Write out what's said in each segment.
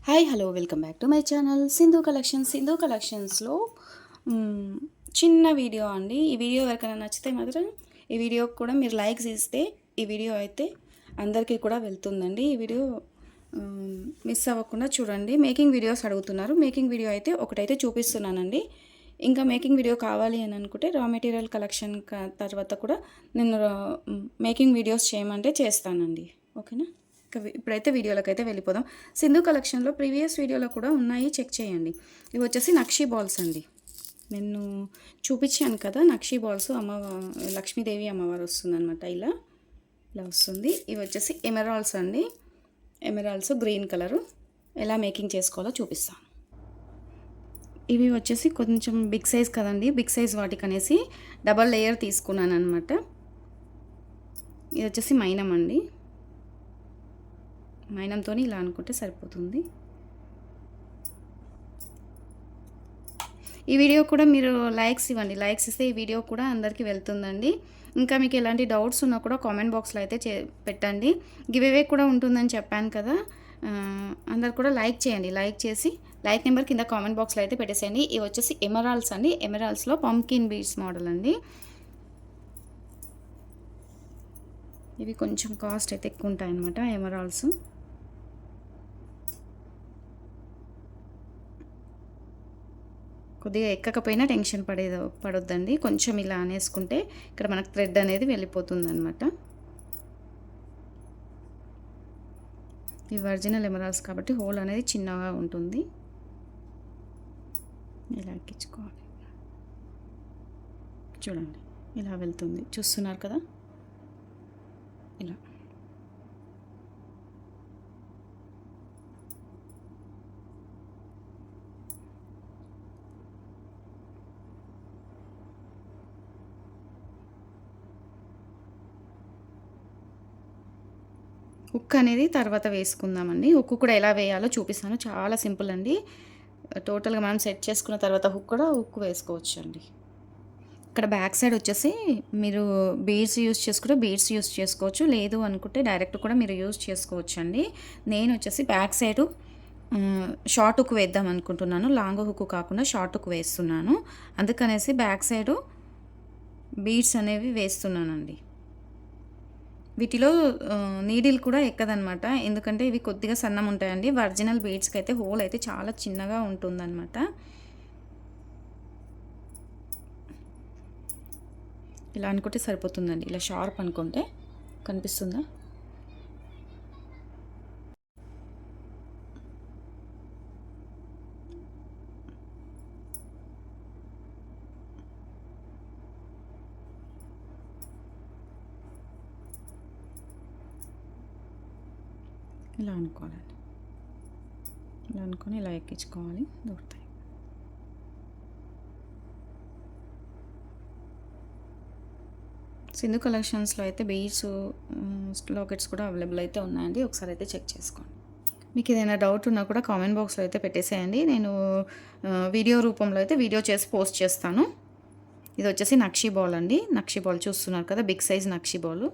Hi hello welcome back to my channel Sindhu కలెక్షన్స్లో చిన్న video అండి. ఈ వీడియో ఎవరికైనా నచ్చితే మాత్రం ఈ వీడియోకి కూడా మీరు లైక్స్ ఇస్తే ఈ వీడియో అయితే అందరికీ కూడా వెళ్తుందండి. ఈ వీడియో మిస్ అవ్వకుండా చూడండి. మేకింగ్ వీడియోస్ అడుగుతున్నారు. మేకింగ్ వీడియో అయితే ఒకటైతే చూపిస్తున్నానండి. ఇంకా మేకింగ్ వీడియో కావాలి అని అనుకుంటే రా మెటీరియల్ కలెక్షన్ తర్వాత కూడా నేను మేకింగ్ వీడియోస్ చేయమంటే చేస్తానండి. ఓకేనా? ఇప్పుడైతే వీడియోలోకి అయితే వెళ్ళిపోదాం. సింధు కలెక్షన్లో ప్రీవియస్ వీడియోలో కూడా ఉన్నాయి, చెక్ చేయండి. ఇవి వచ్చేసి నక్షీ బాల్స్ అండి. నేను చూపించాను కదా నక్షీ బాల్స్. లక్ష్మీదేవి అమ్మవారు వస్తుందన్నమాట. ఇలా ఇలా వస్తుంది. ఇవి వచ్చేసి ఎమరాల్డ్స్ అండి. Emeralds green colour. ఎలా మేకింగ్ చేసుకోవాలో చూపిస్తాను. ఇవి వచ్చేసి కొంచెం బిగ్ సైజ్ కదండి, బిగ్ సైజ్ వాటికి అనేసి డబల్ లేయర్ తీసుకున్నాను అనమాట. ఇది వచ్చేసి మైనం అండి. మైనంతో ఇలా అనుకుంటే సరిపోతుంది. ఈ వీడియో కూడా మీరు లైక్స్ ఇవ్వండి. లైక్స్ ఇస్తే ఈ వీడియో కూడా అందరికీ వెళ్తుందండి. ఇంకా మీకు ఎలాంటి డౌట్స్ ఉన్నా కూడా కామెంట్ బాక్స్లో అయితే పెట్టండి. గివ్ అవే కూడా ఉంటుందని చెప్పాను కదా. అందరు కూడా లైక్ చేయండి. లైక్ చేసి లైక్ నెంబర్ కింద కామెంట్ బాక్స్లో అయితే పెట్టేసేయండి. ఇవి వచ్చేసి ఎమరాల్డ్స్ అండి. ఎమరాల్డ్స్లో పంకిన్ బీడ్స్ మోడల్ అండి. ఇవి కొంచెం కాస్ట్ అయితే ఎక్కువ ఉంటాయి అన్నమాట ఎమరాల్డ్స్. కొద్దిగా ఎక్కకపోయినా టెన్షన్ పడొద్దండి. కొంచెం ఇలా అనేసుకుంటే ఇక్కడ మనకు థ్రెడ్ అనేది వెళ్ళిపోతుంది అనమాట. ఇవి ఒరిజినల్ ఎమరాల్డ్స్ కాబట్టి హోల్ అనేది చిన్నగా ఉంటుంది. ఇలా ఎక్కించుకోవాలి. చూడండి ఇలా వెళ్తుంది, చూస్తున్నారు కదా. ఇలా హుక్ అనేది తర్వాత వేసుకుందామండి. హుక్ కూడా ఎలా వేయాలో చూపిస్తాను. చాలా సింపుల్ అండి. టోటల్గా మనం సెట్ చేసుకున్న తర్వాత హుక్ వేసుకోవచ్చు అండి. ఇక్కడ బ్యాక్ సైడ్ వచ్చేసి మీరు బీడ్స్ యూస్ చేసుకుంటే బీడ్స్ యూస్ చేసుకోవచ్చు, లేదు అనుకుంటే డైరెక్ట్ కూడా మీరు యూస్ చేసుకోవచ్చు అండి. నేను వచ్చేసి బ్యాక్ సైడు షార్ట్ హుక్ వేద్దాం అనుకుంటున్నాను. లాంగ్ హుక్ కాకుండా షార్ట్ హుక్ వేస్తున్నాను. అందుకనేసి బ్యాక్ సైడు బీడ్స్ అనేవి వేస్తున్నానండి. వీటిలో నీడిల్ కూడా ఎక్కదనమాట, ఎందుకంటే ఇవి కొద్దిగా సన్నం ఉంటాయండి. ఒరిజినల్ బీడ్స్కి అయితే హోల్ అయితే చాలా చిన్నగా ఉంటుందన్నమాట. ఇలా అనుకుంటే సరిపోతుందండి. ఇలా షార్ప్ అనుకుంటే కనిపిస్తుందా? ఇలా అనుకోవాలండి. ఇలా అనుకొని ఇలా ఎక్కించుకోవాలి, దొరుకుతాయి. సింధు కలెక్షన్స్లో అయితే బీడ్స్ లాకెట్స్ కూడా అవైలబుల్ అయితే ఉన్నాయండి. ఒకసారి అయితే చెక్ చేసుకోండి. మీకు ఏదైనా డౌట్ ఉన్నా కూడా కామెంట్ బాక్స్లో అయితే పెట్టేసేయండి. నేను వీడియో రూపంలో అయితే వీడియో చేసి పోస్ట్ చేస్తాను. ఇది వచ్చేసి నక్షీ బాల్ అండి. నక్షీ బాల్ చూస్తున్నారు కదా, బిగ్ సైజ్ నక్షీ బాల్.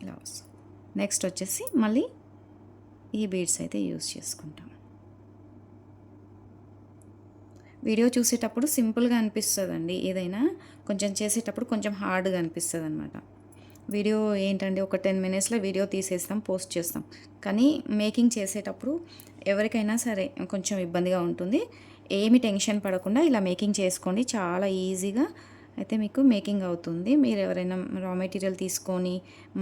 ఇలా వస్తుంది. నెక్స్ట్ వచ్చేసి మళ్ళీ ఈ బీడ్స్ అయితే యూజ్ చేసుకుంటాం. వీడియో చూసేటప్పుడు సింపుల్గా అనిపిస్తుందండి. ఏదైనా కొంచెం చేసేటప్పుడు కొంచెం హార్డ్గా అనిపిస్తుంది అనమాట. వీడియో ఏంటండి, ఒక 10 మినిట్స్లో వీడియో తీసేస్తాం, పోస్ట్ చేస్తాం. కానీ మేకింగ్ చేసేటప్పుడు ఎవరికైనా సరే కొంచెం ఇబ్బందిగా ఉంటుంది. ఏమి టెన్షన్ పడకుండా ఇలా మేకింగ్ చేసుకోండి. చాలా ఈజీగా అయితే మీకు మేకింగ్ అవుతుంది. మీరు ఎవరైనా రా మెటీరియల్ తీసుకొని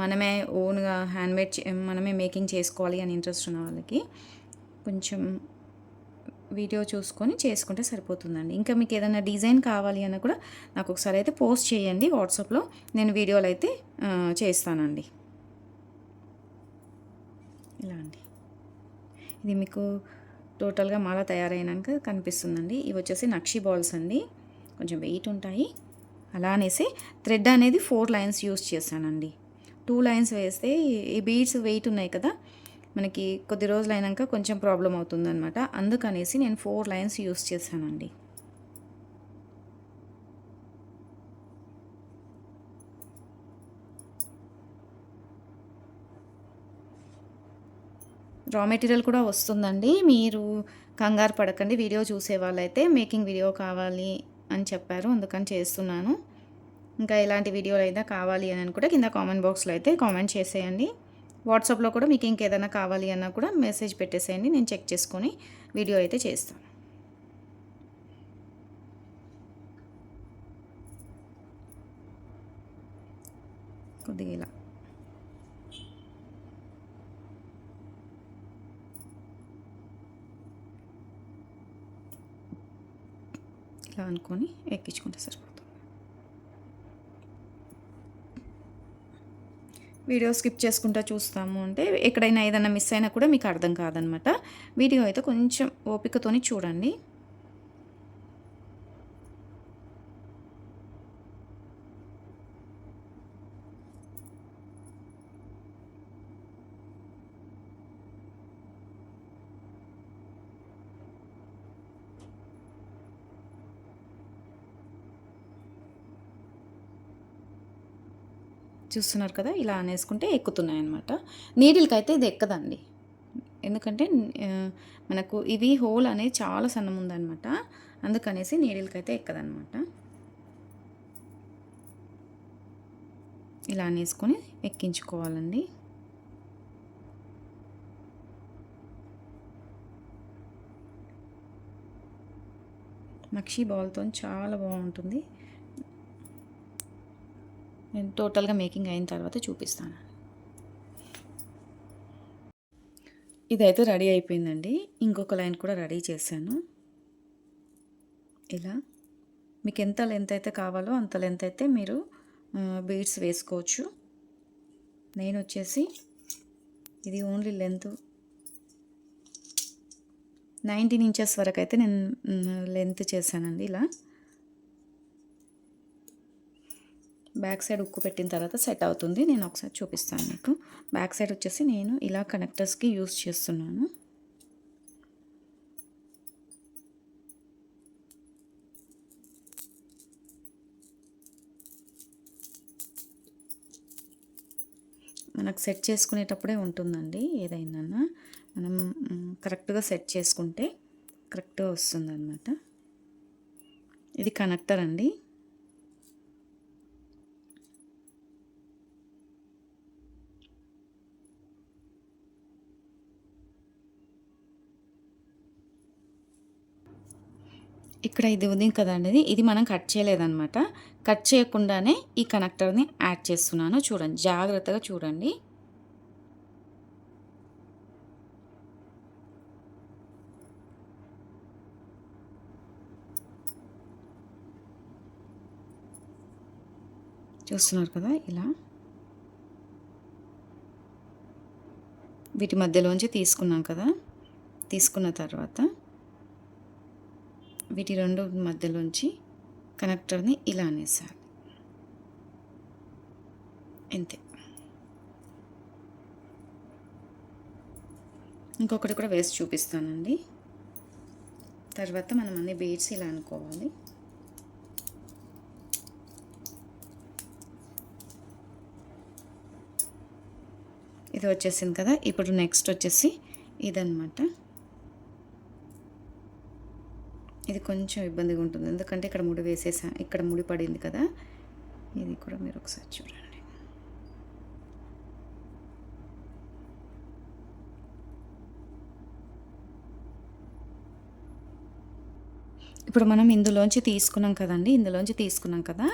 మనమే ఓన్గా హ్యాండ్మేడ్ మనమే మేకింగ్ చేసుకోవాలి అని ఇంట్రెస్ట్ ఉన్న వాళ్ళకి కొంచెం వీడియో చూసుకొని చేసుకుంటే సరిపోతుందండి. ఇంకా మీకు ఏదైనా డిజైన్ కావాలి అన్న కూడా నాకు ఒకసారి అయితే పోస్ట్ చేయండి వాట్సాప్లో. నేను వీడియోలు అయితే చేస్తానండి. ఇలా అండి, ఇది మీకు టోటల్గా మాల తయారైనాక కనిపిస్తుందండి. ఇవి వచ్చేసి నక్షీ బాల్స్ అండి. కొంచెం వెయిట్ ఉంటాయి. అలా అనేసి థ్రెడ్ అనేది 4 లైన్స్ యూస్ చేశానండి. 2 లైన్స్ వేస్తే ఈ బీడ్స్ వెయిట్ ఉన్నాయి కదా, మనకి కొద్ది రోజులు అయినాక కొంచెం ప్రాబ్లం అవుతుందన్నమాట. అందుకనేసి నేను 4 లైన్స్ యూస్ చేశానండి. రా మెటీరియల్ కూడా వస్తుందండి. మీరు కంగారు పడకండి. వీడియో చూసే వాళ్ళైతే మేకింగ్ వీడియో కావాలి అని చెప్పారు. అందుకని చేస్తున్నాను. ఇంకా ఎలాంటి వీడియోలు అయినా కావాలి అని కూడా కింద కామెంట్ బాక్స్లో అయితే కామెంట్ చేసేయండి. వాట్సాప్లో కూడా మీకు ఇంకేదైనా కావాలి అన్నా కూడా మెసేజ్ పెట్టేసేయండి. నేను చెక్ చేసుకొని వీడియో అయితే చేస్తాను. కొద్దిగా ఇలా ఇలా అనుకొని ఎక్కించుకుంటే సరిపోతుంది. వీడియో స్కిప్ చేసుకుంటూ చూస్తాము అంటే ఎక్కడైనా ఏదైనా మిస్ అయినా కూడా మీకు అర్థం కాదనమాట. వీడియో అయితే కొంచెం ఓపికతోని చూడండి. చూస్తున్నారు కదా, ఇలా అనేసుకుంటే ఎక్కుతున్నాయి అన్నమాట. నీడిల్కి అయితే ఇది ఎక్కదండి. ఎందుకంటే మనకు ఇవి హోల్ అనేది చాలా సన్నం ఉందన్నమాట. అందుకనేసి నీడిల్కి అయితే ఎక్కదనమాట. ఇలా అనేసుకొని ఎక్కించుకోవాలండి. నక్షీ బాల్తో చాలా బాగుంటుంది. నేను టోటల్గా మేకింగ్ అయిన తర్వాత చూపిస్తాను. ఇదైతే రెడీ అయిపోయిందండి. ఇంకొక లైన్ కూడా రెడీ చేశాను. ఇలా మీకు ఎంత లెంత్ అయితే కావాలో అంత లెంత్ అయితే మీరు బీడ్స్ వేసుకోవచ్చు. నేను వచ్చేసి ఇది ఓన్లీ లెంత్ 19 ఇంచెస్ వరకు అయితే నేను లెంత్ చేశానండి. ఇలా బ్యాక్ సైడ్ ఉక్కు పెట్టిన తర్వాత సెట్ అవుతుంది. నేను ఒకసారి చూపిస్తాను మీకు. బ్యాక్ సైడ్ వచ్చేసి నేను ఇలా కనెక్టర్స్కి యూస్ చేస్తున్నాను. మనకు సెట్ చేసుకునేటప్పుడే ఉంటుందండి. ఏదైనా మనం కరెక్ట్గా సెట్ చేసుకుంటే కరెక్ట్గా వస్తుందన్నమాట. ఇది కనెక్టర్ అండి. ఇక్కడ ఇది ఉంది కదండి, ఇది మనం కట్ చేయలేదన్నమాట. కట్ చేయకుండానే ఈ కనెక్టర్ని యాడ్ చేస్తున్నాను. చూడండి, జాగ్రత్తగా చూడండి. చూస్తున్నారు కదా, ఇలా వీటి మధ్యలోంచి తీసుకున్నాం కదా. తీసుకున్న తర్వాత వీటి రెండు మధ్యలోంచి కనెక్టర్ని ఇలా అనేసాలి. అంతే. ఇంకొకటి కూడా వేసి చూపిస్తానండి. తర్వాత మనం అన్ని బీడ్స్ ఇలా అనుకోవాలి. ఇది వచ్చేసింది కదా. ఇప్పుడు నెక్స్ట్ వచ్చేసి ఇదన్నమాట. ఇది కొంచెం ఇబ్బందిగా ఉంటుంది, ఎందుకంటే ఇక్కడ ముడి వేసేసా, ఇక్కడ ముడి పడింది కదా. ఇది కూడా మీరు ఒకసారి చూడండి. ఇప్పుడు మనం ఇందులోంచి తీసుకున్నాం కదండి, ఇందులోంచి తీసుకున్నాం కదా.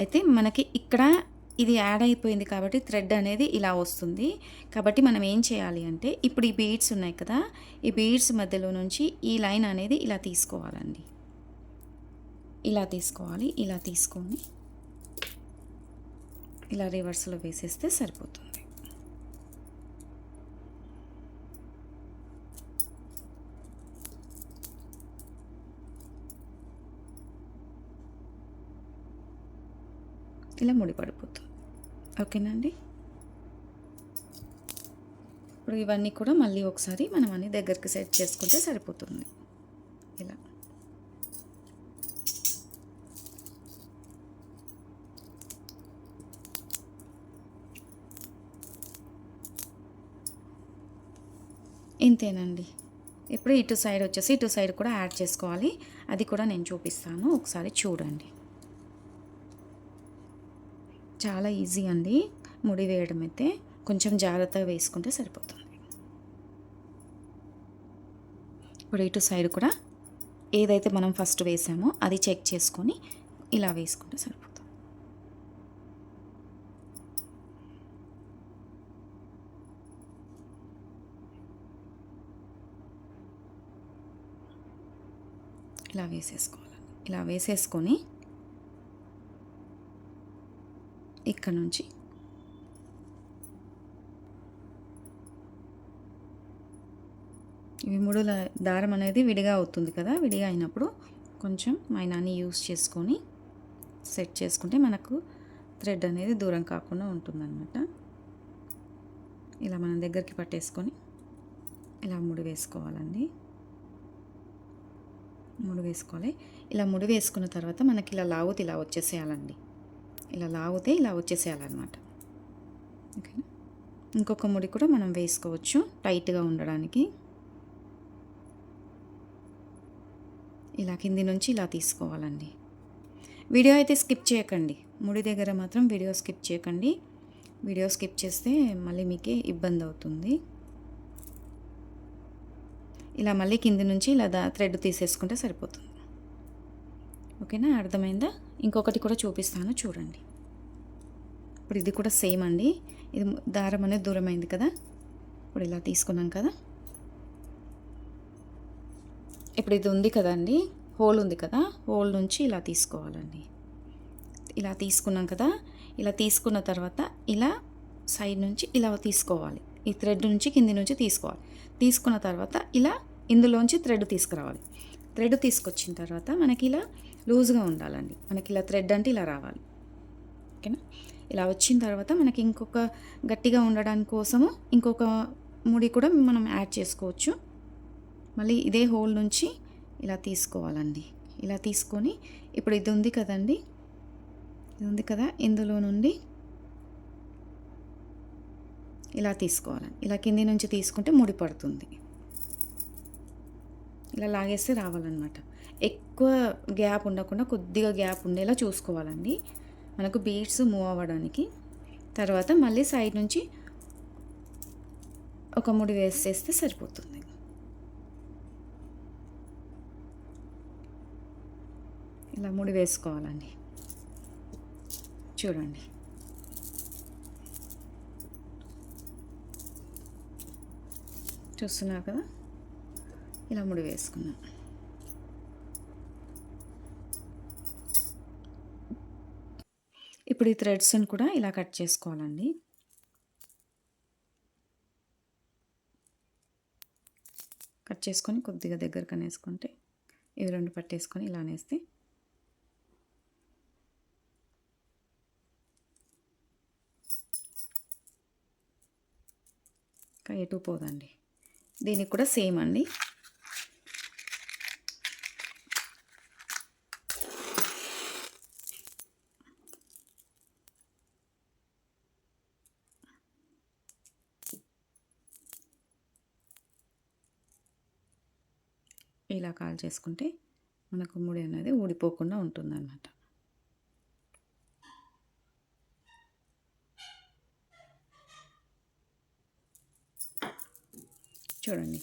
అయితే మనకి ఇక్కడ ఇది యాడ్ అయిపోయింది కాబట్టి థ్రెడ్ అనేది ఇలా వస్తుంది. కాబట్టి మనం ఏం చేయాలి అంటే, ఇప్పుడు ఈ బీడ్స్ ఉన్నాయి కదా, ఈ బీడ్స్ మధ్యలో నుంచి ఈ లైన్ అనేది ఇలా తీసుకోవాలండి. ఇలా తీసుకోవాలి. ఇలా తీసుకొని ఇలా రివర్స్లో వేసేస్తే సరిపోతుంది. ఇలా ముడిపడిపోతుంది. ఓకేనండి. ఇప్పుడు ఇవన్నీ కూడా మళ్ళీ ఒకసారి మనం అన్ని దగ్గరికి సెట్ చేసుకుంటే సరిపోతుంది. ఇలా ఇంతేనండి. ఇప్పుడు ఇటు సైడ్ వచ్చేసి ఇటు సైడ్ కూడా యాడ్ చేసుకోవాలి. అది కూడా నేను చూపిస్తాను, ఒకసారి చూడండి. చాలా ఈజీ అండి ముడి వేయడం అయితే, కొంచెం జాగ్రత్తగా వేసుకుంటే సరిపోతుంది. ఇప్పుడు ఇటు సైడ్ కూడా ఏదైతే మనం ఫస్ట్ వేసామో అది చెక్ చేసుకొని ఇలా వేసుకుంటే సరిపోతుంది. ఇలా వేసేసుకోవాలి. ఇలా వేసేసుకొని ఇక్కడ నుంచి ఇవి ముడుల దారం అనేది విడిగా అవుతుంది కదా, విడిగా అయినప్పుడు కొంచెం మైనాని యూస్ చేసుకొని సెట్ చేసుకుంటే మనకు థ్రెడ్ అనేది దూరం కాకుండా ఉంటుందన్నమాట. ఇలా మనం దగ్గరికి పట్టేసుకొని ఇలా ముడి వేసుకోవాలండి. ముడి వేసుకోవాలి. ఇలా ముడి వేసుకున్న తర్వాత మనకి ఇలా లాగితే ఇలా వచ్చేసేయాలండి. ఇలా లాగితే ఇలా వచ్చేసేయాలన్నమాట. ఓకేనా. ఇంకొక ముడి కూడా మనం వేసుకోవచ్చు టైట్గా ఉండడానికి. ఇలా కింది నుంచి ఇలా తీసుకోవాలండి. వీడియో అయితే స్కిప్ చేయకండి, ముడి దగ్గర మాత్రం వీడియో స్కిప్ చేయకండి. వీడియో స్కిప్ చేస్తే మళ్ళీ మీకే ఇబ్బంది అవుతుంది. ఇలా మళ్ళీ కింది నుంచి ఇలా థ్రెడ్ తీసేసుకుంటే సరిపోతుంది. ఓకేనా, అర్థమైందా? ఇంకొకటి కూడా చూపిస్తాను చూడండి. ఇప్పుడు ఇది కూడా సేమ్ అండి. ఇది దారం అనేది దూరమైంది కదా, ఇప్పుడు ఇలా తీసుకున్నాం కదా. ఇప్పుడు ఇది ఉంది కదండి, హోల్ ఉంది కదా, హోల్ నుంచి ఇలా తీసుకోవాలండి. ఇలా తీసుకున్నాం కదా, ఇలా తీసుకున్న తర్వాత ఇలా సైడ్ నుంచి ఇలా తీసుకోవాలి. ఈ థ్రెడ్ నుంచి కింది నుంచి తీసుకోవాలి. తీసుకున్న తర్వాత ఇలా ఇందులోంచి థ్రెడ్ తీసుకురావాలి. థ్రెడ్ తీసుకొచ్చిన తర్వాత మనకి ఇలా లూజ్గా ఉండాలండి. మనకి ఇలా థ్రెడ్ అంటే ఇలా రావాలి. ఓకేనా. ఇలా వచ్చిన తర్వాత మనకి ఇంకొక గట్టిగా ఉండడానికి కోసము ఇంకొక ముడి కూడా మనం యాడ్ చేసుకోవచ్చు. మళ్ళీ ఇదే హోల్ నుంచి ఇలా తీసుకోవాలండి. ఇలా తీసుకొని ఇప్పుడు ఇది ఉంది కదండి, ఇది ఉంది కదా, ఇందులో నుండి ఇలా తీసుకోవాలండి. ఇలా కింది నుంచి తీసుకుంటే ముడి పడుతుంది. ఇలా లాగేస్తే రావాలన్నమాట. ఎక్కువ గ్యాప్ ఉండకుండా కొద్దిగా గ్యాప్ ఉండేలా చూసుకోవాలండి మనకు బీడ్స్ మూవ్ అవ్వడానికి. తర్వాత మళ్ళీ సైడ్ నుంచి ఒక ముడి వేసేస్తే సరిపోతుంది. ఇలా ముడి వేసుకోవాలండి. చూడండి, చూస్తున్నారు కదా, ఇలా ముడి వేసుకున్నాం. ఇప్పుడు ఈ థ్రెడ్స్ని కూడా ఇలా కట్ చేసుకోవాలండి. కట్ చేసుకొని కొద్దిగా దగ్గరకు అనేసుకుంటే ఇవి రెండు పట్టేసుకొని ఇలా అనేస్తే ఎటు పోదండి. దీనికి కూడా సేమ్ అండి. ఇలా కాల్ చేసుకుంటే మనకు ముడి అనేది ఊడిపోకుండా ఉంటుందన్నమాట. చూడండి,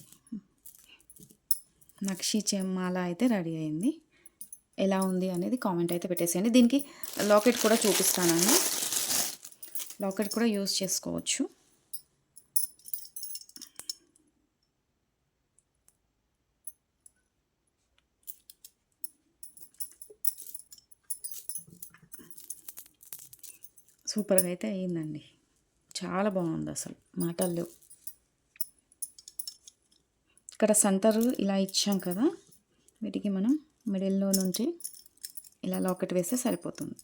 నక్షి మాల అయితే రెడీ అయింది. ఎలా ఉంది అనేది కామెంట్ అయితే పెట్టేసేయండి. దీనికి లాకెట్ కూడా చూపిస్తానండి. లాకెట్ కూడా యూస్ చేసుకోవచ్చు. సూపర్గా అయితే అయ్యిందండి. చాలా బాగుంది, అసలు మాటల్లో. ఇక్కడ సెంటర్ ఇలా ఇచ్చాం కదా, వీటికి మనం మిడిల్లో నుంచి ఇలా లాకెట్ వేస్తే సరిపోతుంది.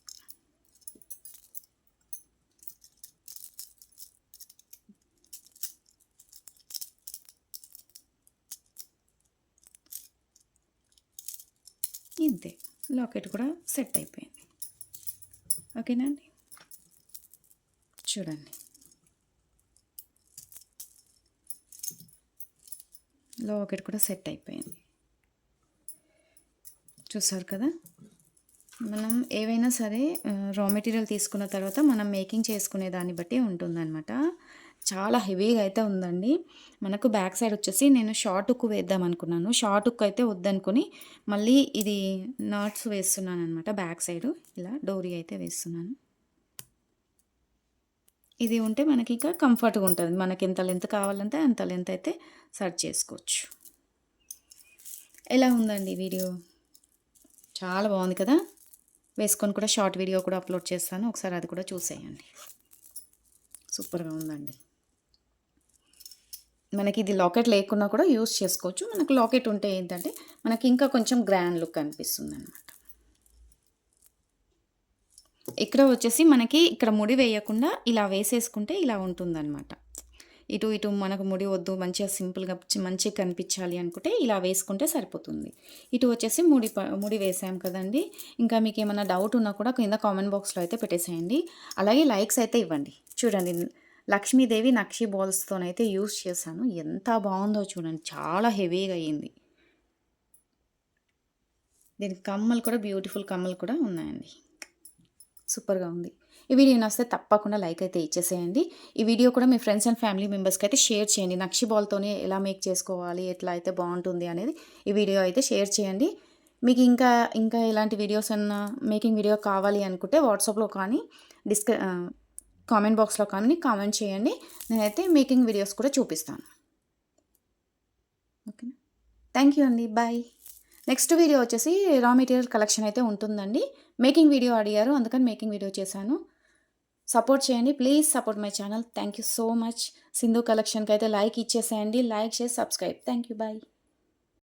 ఇంతే, లాకెట్ కూడా సెట్ అయిపోయింది. ఓకేనా అండి, చూడండి. లాకెట్ కూడా సెట్ అయిపోయింది. చూసారు కదా, మనం ఏవైనా సరే రా మెటీరియల్ తీసుకున్న తర్వాత మనం మేకింగ్ చేసుకునే దాన్ని బట్టి ఉంటుందన్నమాట. చాలా హెవీగా అయితే ఉందండి. మనకు బ్యాక్ సైడ్ వచ్చేసి నేను షార్ట్ హుక్ వేద్దాం అనుకున్నాను. షార్ట్ హుక్ అయితే వద్దనుకొని మళ్ళీ ఇది నాట్స్ వేస్తున్నాను అనమాట. బ్యాక్ సైడ్ ఇలా డోరీ అయితే వేస్తున్నాను. ఇది ఉంటే మనకి ఇంకా కంఫర్ట్గా ఉంటుంది. మనకి ఎంత లెంత్ కావాలంటే అంత లెంత్ అయితే సెట్ చేసుకోవచ్చు. ఎలా ఉందండి వీడియో? చాలా బాగుంది కదా. వేసుకొని కూడా షార్ట్ వీడియో కూడా అప్లోడ్ చేస్తాను, ఒకసారి అది కూడా చూసేయండి. సూపర్గా ఉందండి. మనకి ఇది లాకెట్ లేకున్నా కూడా యూస్ చేసుకోవచ్చు. మనకు లాకెట్ ఉంటే ఏంటంటే మనకి ఇంకా కొంచెం గ్రాండ్ లుక్ అనిపిస్తుంది అనమాట. ఇక్కడ వచ్చేసి మనకి ఇక్కడ ముడి వేయకుండా ఇలా వేసేసుకుంటే ఇలా ఉంటుందన్నమాట. ఇటు ఇటు మనకు ముడి వద్దు, మంచిగా సింపుల్గా మంచిగా కనిపించాలి అనుకుంటే ఇలా వేసుకుంటే సరిపోతుంది. ఇటు వచ్చేసి ముడి వేసాం కదండి. ఇంకా మీకు ఏమైనా డౌట్ ఉన్నా కూడా కింద కామెంట్ బాక్స్లో అయితే పెట్టేసేయండి. అలాగే లైక్స్ అయితే ఇవ్వండి. చూడండి, లక్ష్మీదేవి నక్షి బాల్స్తోనైతే యూస్ చేశాను. ఎంత బాగుందో చూడండి, చాలా హెవీగా అయ్యింది. దీనికి కమ్మలు కూడా బ్యూటిఫుల్ కమ్మలు కూడా ఉన్నాయండి. సూపర్గా ఉంది. ఈ వీడియో నచ్చితే తప్పకుండా లైక్ అయితే ఇచ్చేసేయండి. ఈ వీడియో కూడా మీ ఫ్రెండ్స్ అండ్ ఫ్యామిలీ మెంబర్స్కి అయితే షేర్ చేయండి. నక్షి బాల్తోనే ఎలా మేక్ చేసుకోవాలి, ఎట్లా అయితే బాగుంటుంది అనేది ఈ వీడియో అయితే షేర్ చేయండి. మీకు ఇంకా ఇంకా ఇలాంటి వీడియోస్ అన్న మేకింగ్ వీడియో కావాలి అనుకుంటే వాట్సాప్లో కానీ కామెంట్ బాక్స్లో కానీ కామెంట్ చేయండి. నేనైతే మేకింగ్ వీడియోస్ కూడా చూపిస్తాను. ఓకే, థ్యాంక్ యూ అండి, బాయ్. నెక్స్ట్ వీడియో వచ్చేసి రా మెటీరియల్ కలెక్షన్ అయితే ఉంటుందండి. మేకింగ్ వీడియో అడిగారు, అందుకని మేకింగ్ వీడియో చేశాను. సపోర్ట్ చేయండి, please support my channel. Thank you so much. Sindhu కలెక్షన్కి అయితే లైక్ ఇచ్చేసేయండి. లైక్ చేసి సబ్స్క్రైబ్. Thank you, bye.